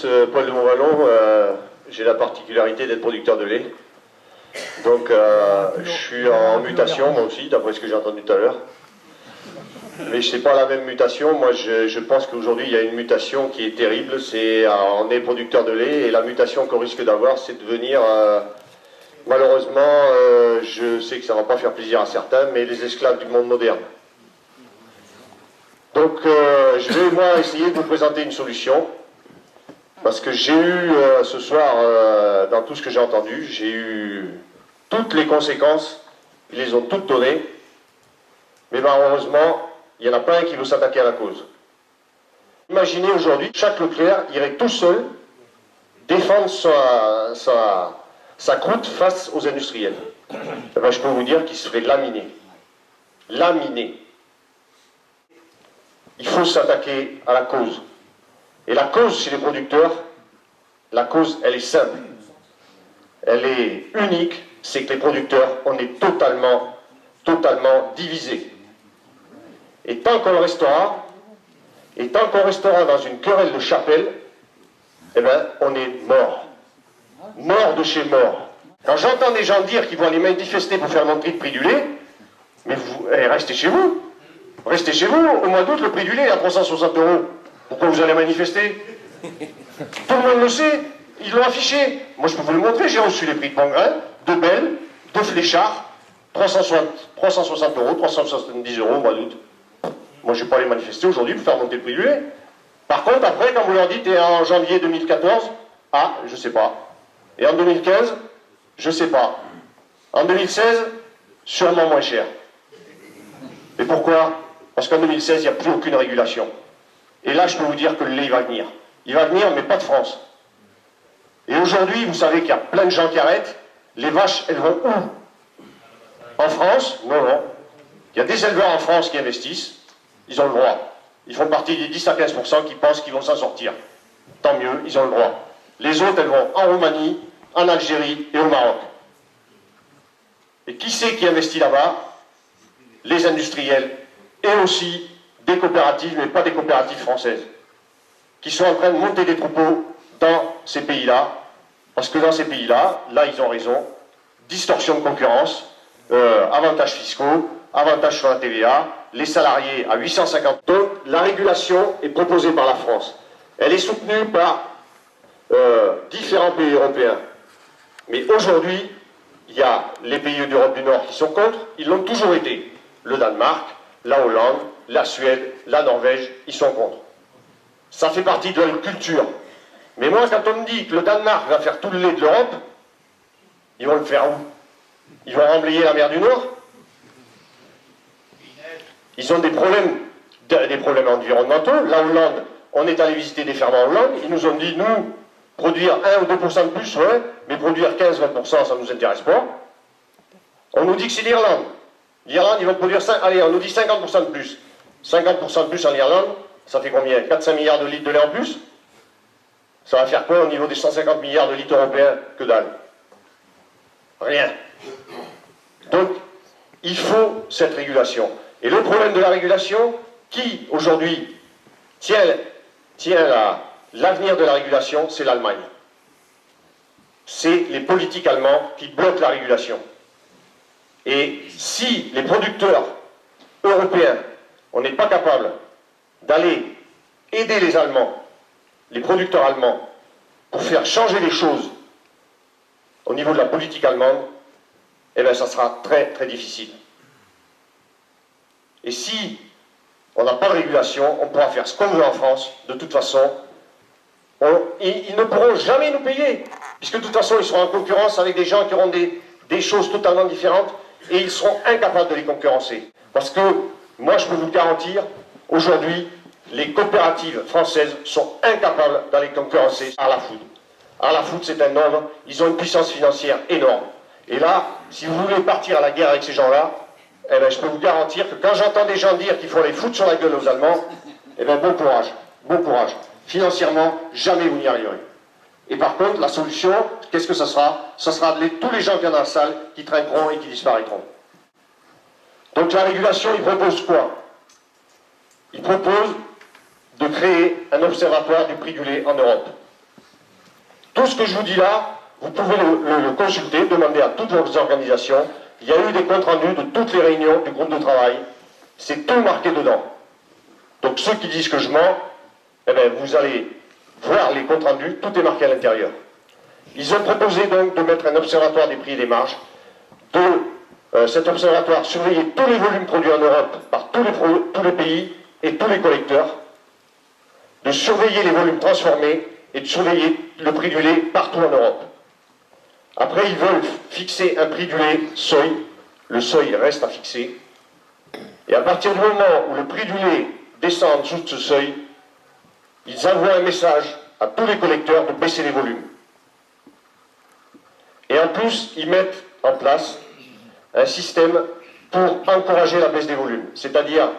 tous, Paul de Montvallon, j'ai la particularité d'être producteur de lait. Donc je suis en mutation moi aussi, d'après ce que j'ai entendu tout à l'heure. Mais ce n'est pas la même mutation. Moi je pense qu'aujourd'hui il y a une mutation qui est terrible. C'est on est producteur de lait et la mutation qu'on risque d'avoir, c'est de devenir, malheureusement, je sais que ça ne va pas faire plaisir à certains, mais les esclaves du monde moderne. Donc je vais moi essayer de vous présenter une solution. Parce que j'ai eu ce soir, dans tout ce que j'ai entendu, j'ai eu toutes les conséquences, ils les ont toutes données, mais malheureusement, il n'y en a pas un qui veut s'attaquer à la cause. Imaginez aujourd'hui, chaque Leclerc irait tout seul défendre sa croûte face aux industriels. Eh bien, je peux vous dire qu'il se ferait laminer. Laminer. Il faut s'attaquer à la cause. Et la cause chez les producteurs, la cause, elle est simple. Elle est unique, c'est que les producteurs, on est totalement divisés. Et tant qu'on restera dans une querelle de chapelle, eh bien, on est mort. Mort de chez mort. Quand j'entends des gens dire qu'ils vont aller manifester pour faire monter le prix du lait, mais vous, restez chez vous. Restez chez vous, au mois d'août, le prix du lait est à 360 €. Pourquoi vous allez manifester? Tout le monde le sait, ils l'ont affiché. Moi je peux vous le montrer, j'ai reçu les prix de Pangrin, de Belle, de Fléchard, 360 €, 370 € au mois d'août. Moi je ne vais pas aller manifester aujourd'hui pour faire monter le prix du lait. Par contre, après, quand vous leur dites, et en janvier 2014, ah, je sais pas. Et en 2015, je sais pas. En 2016, sûrement moins cher. Et pourquoi? Parce qu'en 2016, il n'y a plus aucune régulation. Et là, je peux vous dire que le lait, il va venir. Il va venir, mais pas de France. Et aujourd'hui, vous savez qu'il y a plein de gens qui arrêtent. Les vaches, elles vont où? En France? Non, non. Il y a des éleveurs en France qui investissent. Ils ont le droit. Ils font partie des 10 à 15% qui pensent qu'ils vont s'en sortir. Tant mieux, ils ont le droit. Les autres, elles vont en Roumanie, en Algérie et au Maroc. Et qui c'est qui investit là-bas? Les industriels. Et aussi des coopératives, mais pas des coopératives françaises, qui sont en train de monter des troupeaux dans ces pays-là, parce que dans ces pays-là, là ils ont raison, distorsion de concurrence, avantages fiscaux, avantages sur la TVA, les salariés à 850. Donc la régulation est proposée par la France. Elle est soutenue par différents pays européens. Mais aujourd'hui, il y a les pays d'Europe du Nord qui sont contre, ils l'ont toujours été. Le Danemark, la Hollande, la Suède, la Norvège, ils sont contre. Ça fait partie de leur culture. Mais moi, quand on me dit que le Danemark va faire tout le lait de l'Europe, ils vont le faire où? Ils vont remblayer la mer du Nord? Ils ont des problèmes environnementaux. La Hollande, on est allé visiter des fermes en Hollande, ils nous ont dit, nous, produire 1 ou 2% de plus, ouais, mais produire 15-20%, ça ne nous intéresse pas. On nous dit que c'est l'Irlande. L'Irlande, ils vont produire, allez, on nous dit 50% de plus. 50% de plus en Irlande, ça fait combien? 4-5 milliards de litres de lait en plus? Ça va faire quoi au niveau des 150 milliards de litres européens? Que dalle. Rien. Donc, il faut cette régulation. Et le problème de la régulation, qui aujourd'hui tient l'avenir de la régulation, c'est l'Allemagne. C'est les politiques allemands qui bloquent la régulation. Et si les producteurs européens, on n'est pas capable d'aller aider les Allemands, les producteurs allemands, pour faire changer les choses au niveau de la politique allemande, eh bien ça sera très très difficile. Et si on n'a pas de régulation, on pourra faire ce qu'on veut en France, de toute façon, ils ne pourront jamais nous payer, puisque de toute façon ils seront en concurrence avec des gens qui auront des choses totalement différentes, et ils seront incapables de les concurrencer. Parce que, moi je peux vous le garantir, aujourd'hui, les coopératives françaises sont incapables d'aller concurrencer Arla-Food. Arla-Food, c'est un ordre, ils ont une puissance financière énorme. Et là, si vous voulez partir à la guerre avec ces gens-là, eh bien, je peux vous garantir que quand j'entends des gens dire qu'il faut les foutre sur la gueule aux Allemands, eh bien, bon courage, bon courage. Financièrement, jamais vous n'y arriverez. Et par contre, la solution, qu'est-ce que ça sera? Ça sera tous les gens qui sont dans la salle qui trinqueront et qui disparaîtront. Donc la régulation, il propose quoi? Il propose de créer un observatoire du prix du lait en Europe. Tout ce que je vous dis là, vous pouvez le consulter, demander à toutes vos organisations. Il y a eu des comptes rendus de toutes les réunions du groupe de travail. C'est tout marqué dedans. Donc ceux qui disent que je mens, eh bien, vous allez voir les comptes rendus, tout est marqué à l'intérieur. Ils ont proposé donc de mettre un observatoire des prix et des marges, cet observatoire surveiller tous les volumes produits en Europe par tous les pays et tous les collecteurs, de surveiller les volumes transformés et de surveiller le prix du lait partout en Europe. Après, ils veulent fixer un prix du lait seuil. Le seuil reste à fixer. Et à partir du moment où le prix du lait descend en dessous de ce seuil, ils envoient un message à tous les collecteurs de baisser les volumes. Et en plus, ils mettent en place un système pour encourager la baisse des volumes. C'est-à-dire,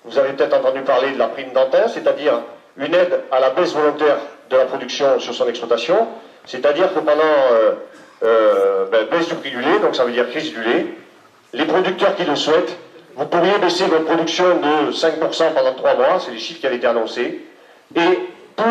vous avez peut-être entendu parler de la prime d'Antin, c'est-à-dire une aide à la baisse volontaire de la production sur son exploitation. C'est-à-dire que pendant baisse du prix du lait, donc ça veut dire crise du lait, les producteurs qui le souhaitent, vous pourriez baisser votre production de 5% pendant 3 mois, c'est les chiffres qui avaient été annoncés, et pour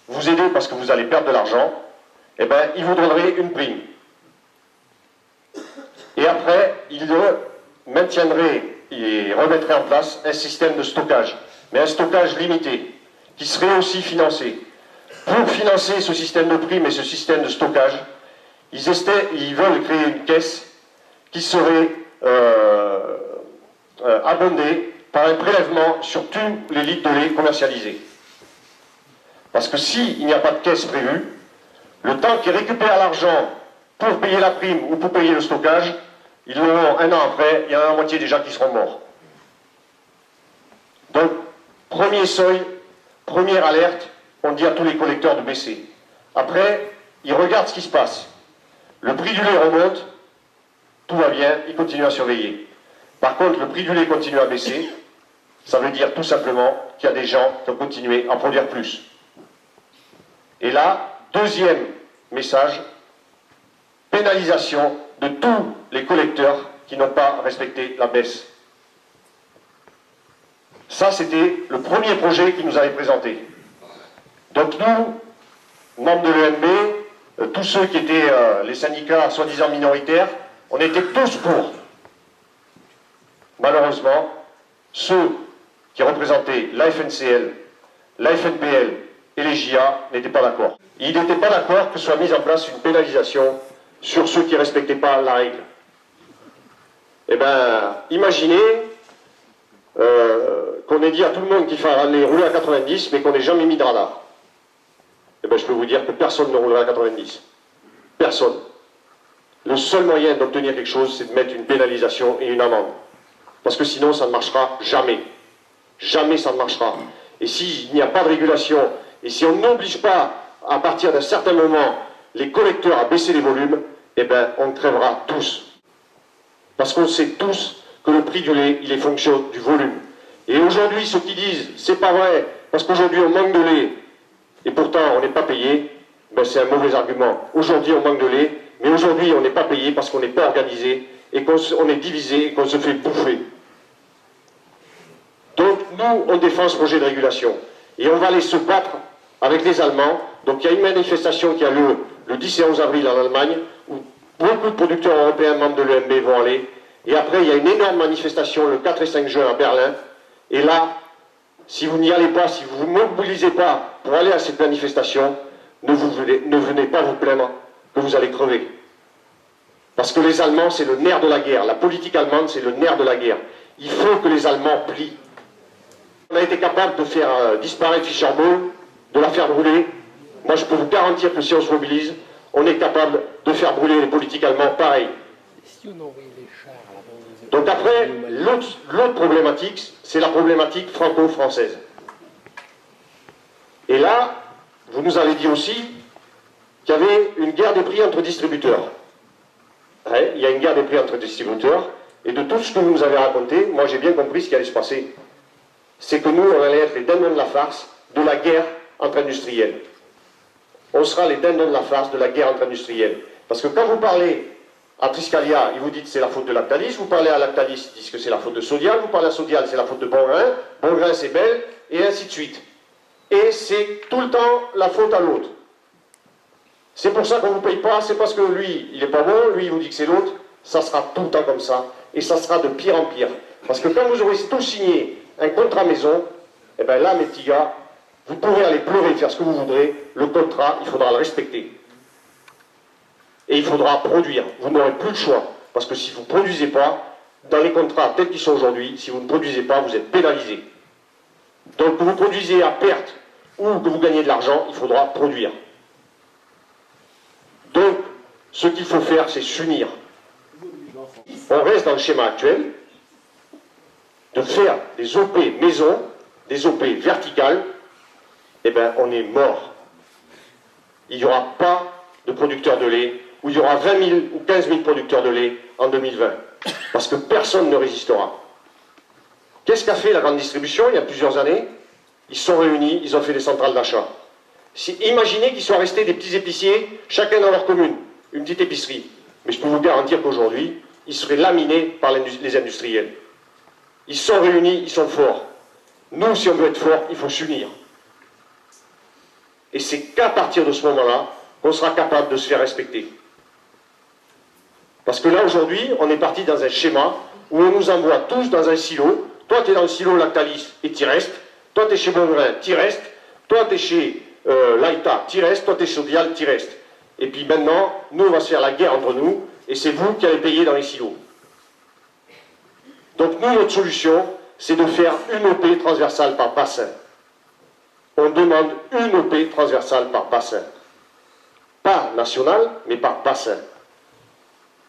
vous aider parce que vous allez perdre de l'argent, eh bien, ils vous donneraient une prime. Et après, ils maintiendraient et remettraient en place un système de stockage, mais un stockage limité, qui serait aussi financé. Pour financer ce système de prime et ce système de stockage, ils veulent créer une caisse qui serait abondée par un prélèvement sur tous les litres de lait commercialisés. Parce que s'il n'y a pas de caisse prévue, le temps qu'ils récupèrent l'argent pour payer la prime ou pour payer le stockage, ils l'auront un an après, il y en a la moitié déjà qui seront morts. Donc, premier seuil, première alerte, on dit à tous les collecteurs de baisser. Après, ils regardent ce qui se passe. Le prix du lait remonte, tout va bien, ils continuent à surveiller. Par contre, le prix du lait continue à baisser, ça veut dire tout simplement qu'il y a des gens qui ont continué à produire plus. Et là, deuxième message, pénalisation de tous les collecteurs qui n'ont pas respecté la baisse. Ça, c'était le premier projet qu'ils nous avaient présenté. Donc nous, membres de l'EMB, tous ceux qui étaient les syndicats soi-disant minoritaires, on était tous pour. Malheureusement, ceux qui représentaient la FNCL, la FNPL et les JA n'étaient pas d'accord. Ils n'étaient pas d'accord que soit mise en place une pénalisation sur ceux qui ne respectaient pas la règle. Eh bien, imaginez qu'on ait dit à tout le monde qu'il fallait rouler à 90, mais qu'on n'ait jamais mis de radar. Eh bien, je peux vous dire que personne ne roulera à 90. Personne. Le seul moyen d'obtenir quelque chose, c'est de mettre une pénalisation et une amende. Parce que sinon, ça ne marchera jamais. Jamais ça ne marchera. Et s'il n'y a pas de régulation, et si on n'oblige pas, à partir d'un certain moment, les collecteurs à baisser les volumes, eh bien, on crèvera tous. Parce qu'on sait tous que le prix du lait, il est fonction du volume. Et aujourd'hui, ceux qui disent, c'est pas vrai, parce qu'aujourd'hui, on manque de lait, et pourtant, on n'est pas payé, ben, c'est un mauvais argument. Aujourd'hui, on manque de lait, mais aujourd'hui, on n'est pas payé parce qu'on n'est pas organisé, et qu'on est divisé, et qu'on se fait bouffer. Donc, nous, on défend ce projet de régulation. Et on va aller se battre avec les Allemands. Donc, il y a une manifestation qui a lieu le 10 et 11 avril en Allemagne, où beaucoup de producteurs européens membres de l'EMB vont aller. Et après, il y a une énorme manifestation le 4 et 5 juin à Berlin. Et là, si vous n'y allez pas, si vous ne vous mobilisez pas pour aller à cette manifestation, ne venez pas vous plaindre que vous allez crever. Parce que les Allemands, c'est le nerf de la guerre. La politique allemande, c'est le nerf de la guerre. Il faut que les Allemands plient. On a été capable de faire disparaître Fischer Boel, de la faire brûler. Moi, je peux vous garantir que si on se mobilise, on est capable de faire brûler les politiques allemands pareil. Donc après, l'autre problématique, c'est la problématique franco-française. Et là, vous nous avez dit aussi qu'il y avait une guerre des prix entre distributeurs. Ouais, il y a une guerre des prix entre distributeurs, et de tout ce que vous nous avez raconté, moi j'ai bien compris ce qui allait se passer. C'est que nous, on allait être les dindons de la farce de la guerre entre industriels. On sera les dindons de la farce de la guerre entre industriels. Parce que quand vous parlez à Triskalia, ils vous disent que c'est la faute de Lactalis, vous parlez à Lactalis, ils disent que c'est la faute de Sodial, vous parlez à Sodial, c'est la faute de Bongrain, Bongrain c'est Bell, et ainsi de suite. Et c'est tout le temps la faute à l'autre. C'est pour ça qu'on ne vous paye pas, c'est parce que lui, il n'est pas bon, lui, il vous dit que c'est l'autre. Ça sera tout le temps comme ça, et ça sera de pire en pire. Parce que quand vous aurez tous signé un contrat maison, eh bien là, mes petits gars, vous pourrez aller pleurer, faire ce que vous voudrez, le contrat, il faudra le respecter. Et il faudra produire. Vous n'aurez plus le choix. Parce que si vous ne produisez pas, dans les contrats tels qu'ils sont aujourd'hui, si vous ne produisez pas, vous êtes pénalisé. Donc que vous produisez à perte ou que vous gagnez de l'argent, il faudra produire. Donc, ce qu'il faut faire, c'est s'unir. On reste dans le schéma actuel de faire des OP maison, des OP verticales, eh bien, on est mort. Il n'y aura pas de producteurs de lait, ou il y aura 20 000 ou 15 000 producteurs de lait en 2020. Parce que personne ne résistera. Qu'est-ce qu'a fait la grande distribution il y a plusieurs années? Ils se sont réunis, ils ont fait des centrales d'achat. Imaginez qu'ils soient restés des petits épiciers, chacun dans leur commune, une petite épicerie. Mais je peux vous garantir qu'aujourd'hui, ils seraient laminés par les industriels. Ils se sont réunis, ils sont forts. Nous, si on veut être forts, il faut s'unir. Et c'est qu'à partir de ce moment-là qu'on sera capable de se faire respecter. Parce que là, aujourd'hui, on est parti dans un schéma où on nous envoie tous dans un silo. Toi, tu es dans le silo Lactalis et tu restes. Toi, tu es chez Bongrain, tu restes. Toi, tu es chez Laïta, tu restes. Toi, tu es chez Dial, tu restes. Et puis maintenant, nous, on va se faire la guerre entre nous et c'est vous qui allez payer dans les silos. Donc nous, notre solution, c'est de faire une OP transversale par bassin. On demande une OP transversale par bassin. Pas national, mais par bassin.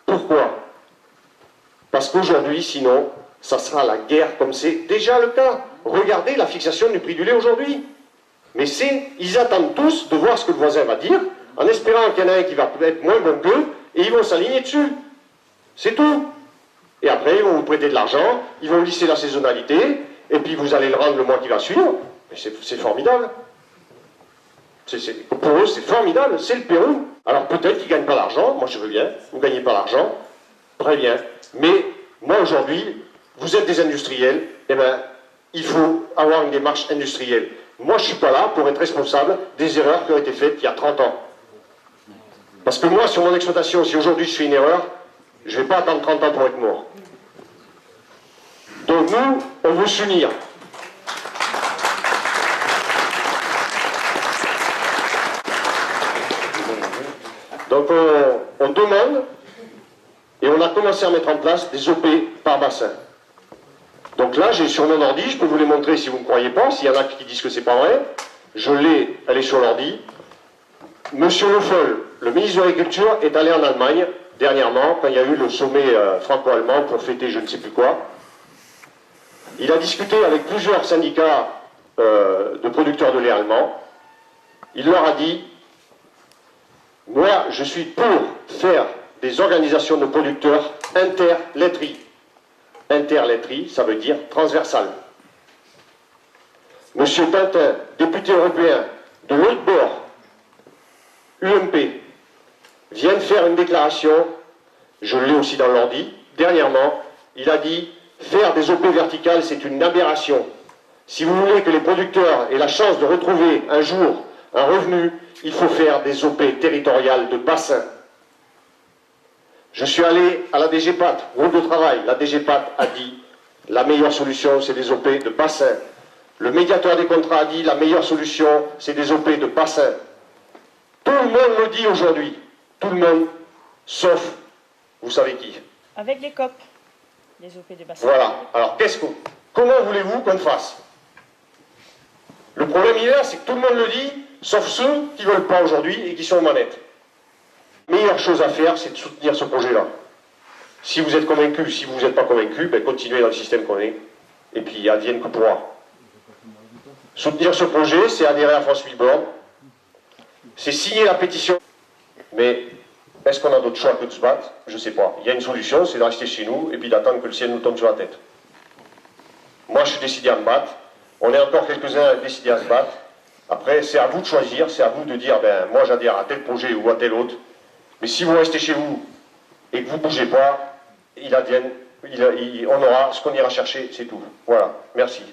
Pourquoi? Parce qu'aujourd'hui, sinon, ça sera la guerre comme c'est déjà le cas. Regardez la fixation du prix du lait aujourd'hui. Mais ils attendent tous de voir ce que le voisin va dire, en espérant qu'il y en a un qui va être moins bon qu'eux, et ils vont s'aligner dessus. C'est tout. Et après, ils vont vous prêter de l'argent, ils vont lisser la saisonnalité, et puis vous allez le rendre le mois qui va suivre. Mais c'est formidable. Pour eux, c'est formidable, c'est le Pérou. Alors peut-être qu'ils ne gagnent pas l'argent, moi je veux bien, vous ne gagnez pas l'argent, très bien. Mais moi aujourd'hui, vous êtes des industriels, eh bien, il faut avoir une démarche industrielle. Moi je ne suis pas là pour être responsable des erreurs qui ont été faites il y a 30 ans. Parce que moi, sur mon exploitation, si aujourd'hui je fais une erreur, je ne vais pas attendre 30 ans pour être mort. Donc nous, on veut s'unir. Donc on demande, et on a commencé à mettre en place des OP par bassin. Donc là, j'ai sur mon ordi, je peux vous les montrer si vous ne me croyez pas, s'il y en a qui disent que c'est pas vrai, je l'ai, elle est sur l'ordi. Monsieur Le Foll, le ministre de l'Agriculture, est allé en Allemagne, dernièrement, quand il y a eu le sommet franco-allemand pour fêter je ne sais plus quoi. Il a discuté avec plusieurs syndicats de producteurs de lait allemands. Il leur a dit: moi, je suis pour faire des organisations de producteurs interlaiteries. Interlaiterie, ça veut dire transversale. Monsieur Tintin, député européen de l'autre bord, UMP, vient de faire une déclaration, je l'ai aussi dans l'ordi, dernièrement, il a dit: faire des OP verticales, c'est une aberration. Si vous voulez que les producteurs aient la chance de retrouver un jour un revenu, il faut faire des OP territoriales de bassin. Je suis allé à la DGPAT, groupe de travail, la DGPAT a dit: la meilleure solution, c'est des OP de bassin. Le médiateur des contrats a dit: la meilleure solution, c'est des OP de bassin. Tout le monde le dit aujourd'hui, tout le monde, sauf, vous savez qui? Avec les COP, les OP de bassin. Voilà, alors comment voulez-vous qu'on fasse? Le problème il est là, c'est que tout le monde le dit, sauf ceux qui ne veulent pas aujourd'hui et qui sont aux manettes. La meilleure chose à faire, c'est de soutenir ce projet-là. Si vous êtes convaincu, si vous n'êtes pas convaincu, ben continuez dans le système qu'on est, et puis advienne que pourra. Soutenir ce projet, c'est adhérer à France Billboard, c'est signer la pétition. Mais est-ce qu'on a d'autres choix que de se battre? Je ne sais pas. Il y a une solution, c'est de rester chez nous et puis d'attendre que le ciel nous tombe sur la tête. Moi, je suis décidé à me battre. On est encore quelques-uns décidés à se battre. Après, c'est à vous de choisir, c'est à vous de dire, ben, moi j'adhère à tel projet ou à tel autre. Mais si vous restez chez vous et que vous ne bougez pas, on aura ce qu'on ira chercher, c'est tout. Voilà, merci.